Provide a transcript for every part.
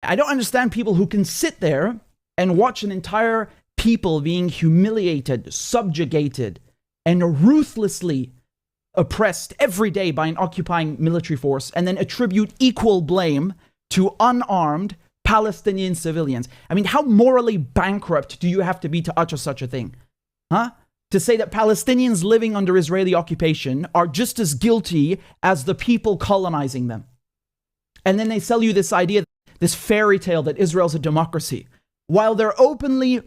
I don't understand people who can sit there and watch an entire people being humiliated, subjugated, and ruthlessly oppressed every day by an occupying military force, and then attribute equal blame to unarmed Palestinian civilians. I mean, how morally bankrupt do you have to be to utter such a thing? Huh? To say that Palestinians living under Israeli occupation are just as guilty as the people colonizing them. And then they sell you this idea, this fairy tale that Israel's a democracy, while they're openly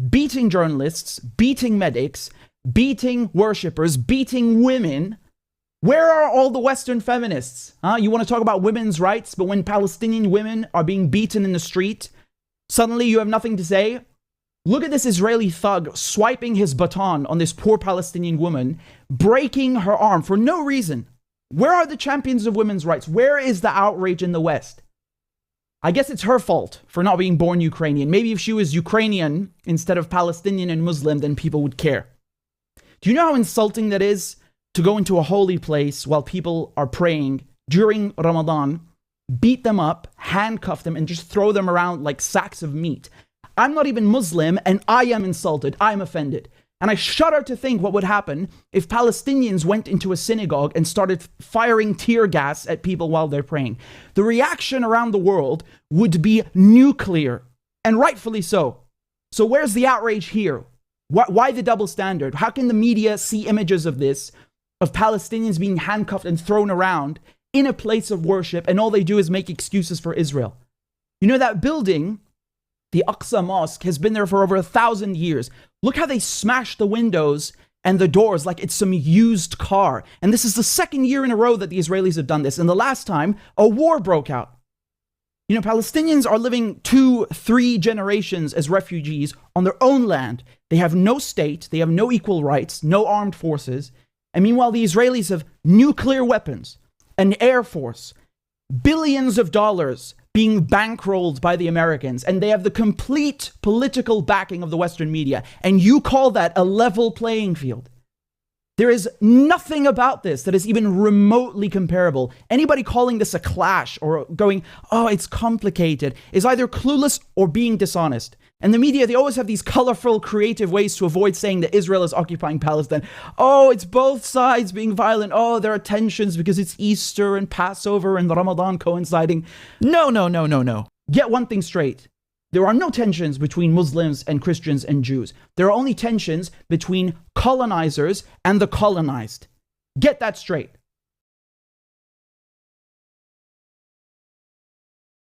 beating journalists, beating medics, beating worshippers, beating women. Where are all the Western feminists? You want to talk about women's rights, but when Palestinian women are being beaten in the street, suddenly you have nothing to say? Look at this Israeli thug swiping his baton on this poor Palestinian woman, breaking her arm for no reason. Where are the champions of women's rights? Where is the outrage in the West? I guess it's her fault for not being born Ukrainian. Maybe if she was Ukrainian instead of Palestinian and Muslim, then people would care. Do you know how insulting that is? To go into a holy place while people are praying during Ramadan, beat them up, handcuff them, and just throw them around like sacks of meat. I'm not even Muslim, and I am insulted. I'm offended. And I shudder to think what would happen if Palestinians went into a synagogue and started firing tear gas at people while they're praying. The reaction around the world would be nuclear, and rightfully so. So where's the outrage here? Why the double standard? How can the media see images of this, of Palestinians being handcuffed and thrown around in a place of worship, and all they do is make excuses for Israel? You know, that building, the Aqsa Mosque, has been there for over 1,000 years. Look how they smashed the windows and the doors like it's some used car. And this is the second year in a row that the Israelis have done this. And the last time, a war broke out. You know, Palestinians are living 2-3 generations as refugees on their own land. They have no state, they have no equal rights, no armed forces. And meanwhile, the Israelis have nuclear weapons, an air force, billions of dollars being bankrolled by the Americans, and they have the complete political backing of the Western media. And you call that a level playing field? There is nothing about this that is even remotely comparable. Anybody calling this a clash or going, oh, it's complicated, is either clueless or being dishonest. And the media, they always have these colorful, creative ways to avoid saying that Israel is occupying Palestine. Oh, it's both sides being violent. Oh, there are tensions because it's Easter and Passover and Ramadan coinciding. No. Get one thing straight. There are no tensions between Muslims and Christians and Jews. There are only tensions between colonizers and the colonized. Get that straight.